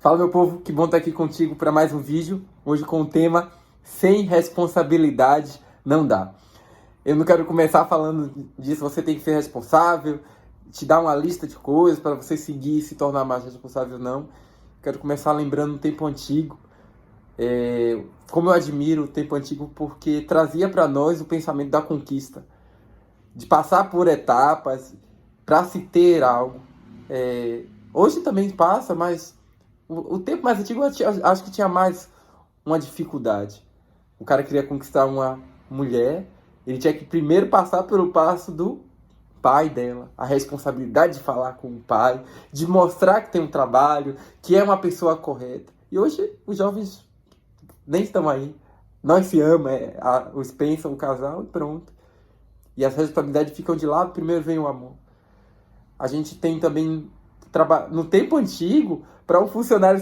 Fala, meu povo, que bom estar aqui contigo para mais um vídeo. Hoje com o tema Sem responsabilidade não dá. Eu não quero começar falando disso, você tem que ser responsável, te dar uma lista de coisas para você seguir e se tornar mais responsável, não. Quero começar lembrando o tempo antigo. Como eu admiro o tempo antigo, porque trazia para nós o pensamento da conquista, de passar por etapas para se ter algo. Hoje também passa, mas o tempo mais antigo eu acho que tinha mais uma dificuldade. O cara queria conquistar uma mulher, ele tinha que primeiro passar pelo passo do pai dela, a responsabilidade de falar com o pai, de mostrar que tem um trabalho, que é uma pessoa correta. E hoje os jovens nem estão aí. Nós se amamos, os pensam o casal e pronto. E as responsabilidades ficam de lado, primeiro vem o amor. A gente tem também, no tempo antigo, para um funcionário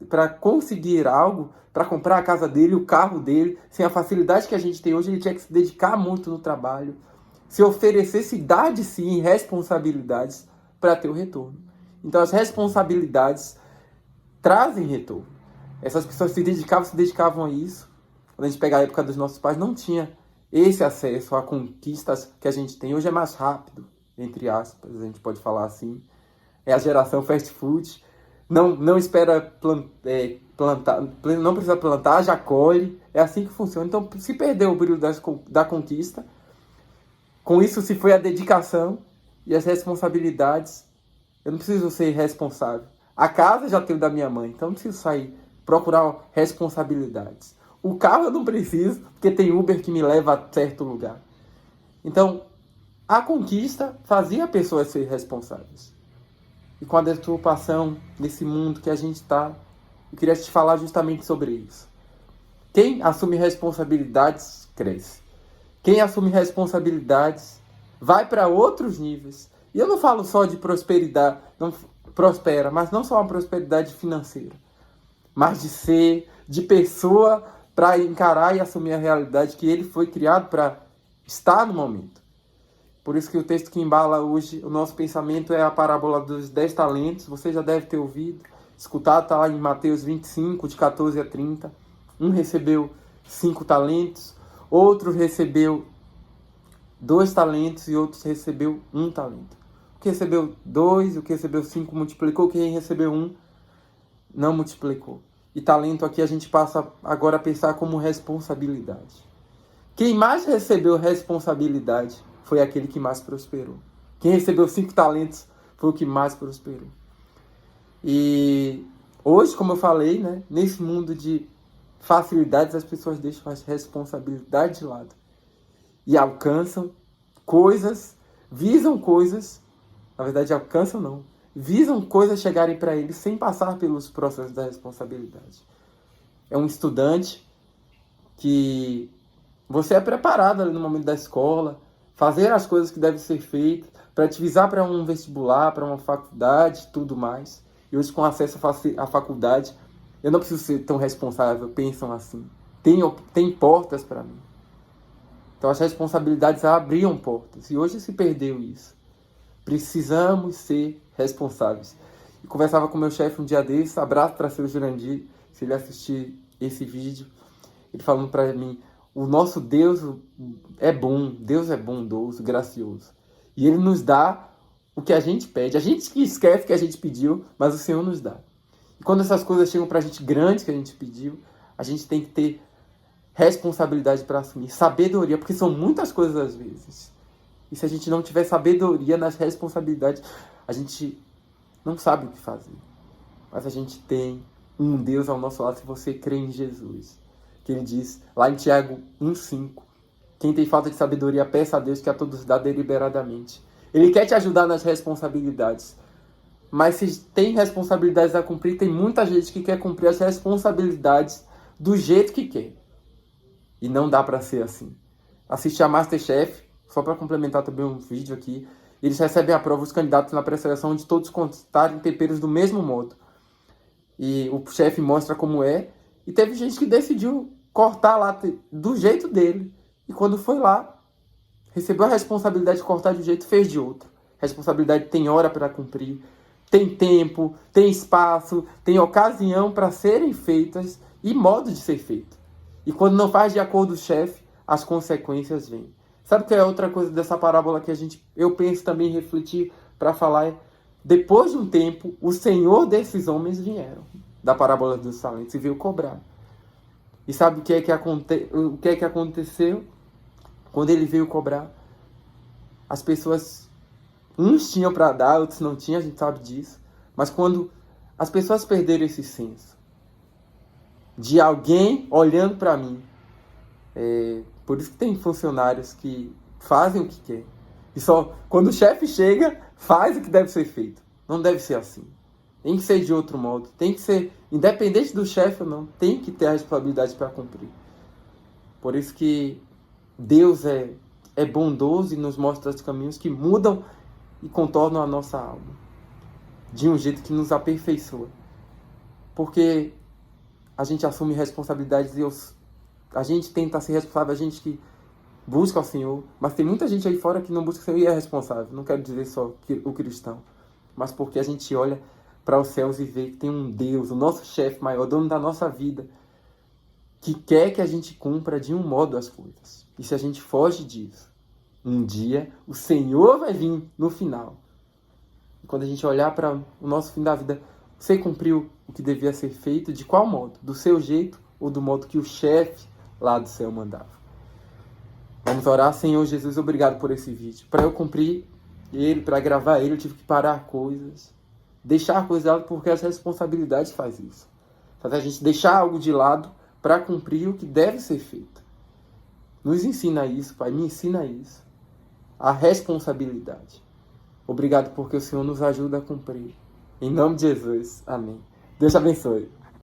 para conseguir algo, para comprar a casa dele, o carro dele, sem a facilidade que a gente tem hoje, ele tinha que se dedicar muito no trabalho, se oferecer, se dar de si em responsabilidades para ter o retorno. Então as responsabilidades trazem retorno. Essas pessoas se dedicavam a isso. Quando a gente pega a época dos nossos pais, não tinha esse acesso a conquistas que a gente tem. Hoje é mais rápido, entre aspas, a gente pode falar assim. É a geração fast food. Não espera plantar, não precisa plantar, já colhe. É assim que funciona. Então, se perdeu o brilho da conquista, com isso se foi a dedicação e as responsabilidades. Eu não preciso ser responsável. A casa já tenho da minha mãe, então não preciso sair procurar responsabilidades. O carro eu não preciso, porque tem Uber que me leva a certo lugar. Então, a conquista fazia pessoas ser responsáveis. E com a deturpação desse mundo que a gente está, eu queria te falar justamente sobre isso. Quem assume responsabilidades, cresce. Quem assume responsabilidades vai para outros níveis. E eu não falo só de prosperidade, não prospera, mas não só uma prosperidade financeira, mas de ser, de pessoa para encarar e assumir a realidade que ele foi criado para estar no momento. Por isso que o texto que embala hoje o nosso pensamento é a parábola dos 10 talentos. Você já deve ter ouvido, escutado, está lá em Mateus 25, de 14 a 30. Um recebeu 5 talentos, outro recebeu 2 talentos e outro recebeu 1 talento. O que recebeu 2, o que recebeu 5 multiplicou, quem recebeu 1 não multiplicou. E talento aqui a gente passa agora a pensar como responsabilidade. Quem mais recebeu responsabilidade foi aquele que mais prosperou. Quem recebeu 5 talentos foi o que mais prosperou. E hoje, como eu falei, né, nesse mundo de facilidades, as pessoas deixam as responsabilidades de lado. E alcançam coisas, visam coisas, na verdade alcançam não, visam coisas chegarem para eles sem passar pelos processos da responsabilidade. É um estudante que você é preparado ali no momento da escola, fazer as coisas que devem ser feitas, para te visar para um vestibular, para uma faculdade, tudo mais. E hoje, com acesso à faculdade, eu não preciso ser tão responsável, pensam assim. Tem portas para mim. Então, as responsabilidades abriam portas. E hoje se perdeu isso. Precisamos ser responsáveis. E conversava com meu chefe um dia desses, abraço para seu Jurandir, se ele assistir esse vídeo, ele falando para mim, o nosso Deus é bom, Deus é bondoso, gracioso. E Ele nos dá o que a gente pede. A gente que esquece que a gente pediu, mas o Senhor nos dá. E quando essas coisas chegam para a gente grandes que a gente pediu, a gente tem que ter responsabilidade para assumir. Sabedoria, porque são muitas coisas às vezes. E se a gente não tiver sabedoria nas responsabilidades, a gente não sabe o que fazer. Mas a gente tem um Deus ao nosso lado se você crê em Jesus. Que ele diz, lá em Tiago 1,5, quem tem falta de sabedoria, peça a Deus que a todos dá deliberadamente. Ele quer te ajudar nas responsabilidades. Mas se tem responsabilidades a cumprir, tem muita gente que quer cumprir as responsabilidades do jeito que quer. E não dá para ser assim. Assiste a MasterChef, só para complementar também um vídeo aqui. Eles recebem a prova, os candidatos na pré-seleção, de todos constarem temperos do mesmo modo. E o chefe mostra como é. E teve gente que decidiu cortar lá do jeito dele. E quando foi lá, recebeu a responsabilidade de cortar de um jeito, fez de outro. Responsabilidade tem hora para cumprir, tem tempo, tem espaço, tem ocasião para serem feitas e modo de ser feito. E quando não faz de acordo com o chefe, as consequências vêm. Sabe o que é outra coisa dessa parábola que eu penso também refletir para falar? Depois de um tempo, o senhor desses homens vieram da parábola dos talentos e veio cobrar. E sabe o que é que aconteceu? Quando ele veio cobrar, as pessoas, uns tinham para dar, outros não tinham, a gente sabe disso. Mas quando as pessoas perderam esse senso de alguém olhando para mim, por isso que tem funcionários que fazem o que quer. E só quando o chefe chega, faz o que deve ser feito. Não deve ser assim. Tem que ser de outro modo. Tem que ser, independente do chefe ou não, tem que ter a responsabilidade para cumprir. Por isso que Deus é bondoso e nos mostra os caminhos que mudam e contornam a nossa alma. De um jeito que nos aperfeiçoa. Porque a gente assume responsabilidades e a gente tenta ser responsável, a gente que busca o Senhor, mas tem muita gente aí fora que não busca o Senhor e é responsável. Não quero dizer só o cristão, mas porque a gente olha para os céus e vê que tem um Deus, o nosso chefe maior, dono da nossa vida, que quer que a gente cumpra de um modo as coisas. E se a gente foge disso, um dia o Senhor vai vir no final. E quando a gente olhar para o nosso fim da vida, você cumpriu o que devia ser feito de qual modo? Do seu jeito ou do modo que o chefe lá do céu mandava? Vamos orar. Senhor Jesus, obrigado por esse vídeo. Para eu cumprir ele, para gravar ele, eu tive que parar coisas, deixar coisas de lado, porque as responsabilidades faz isso. Faz a gente deixar algo de lado para cumprir o que deve ser feito. Nos ensina isso, Pai, me ensina isso. A responsabilidade. Obrigado porque o Senhor nos ajuda a cumprir. Em nome de Jesus. Amém. Deus te abençoe.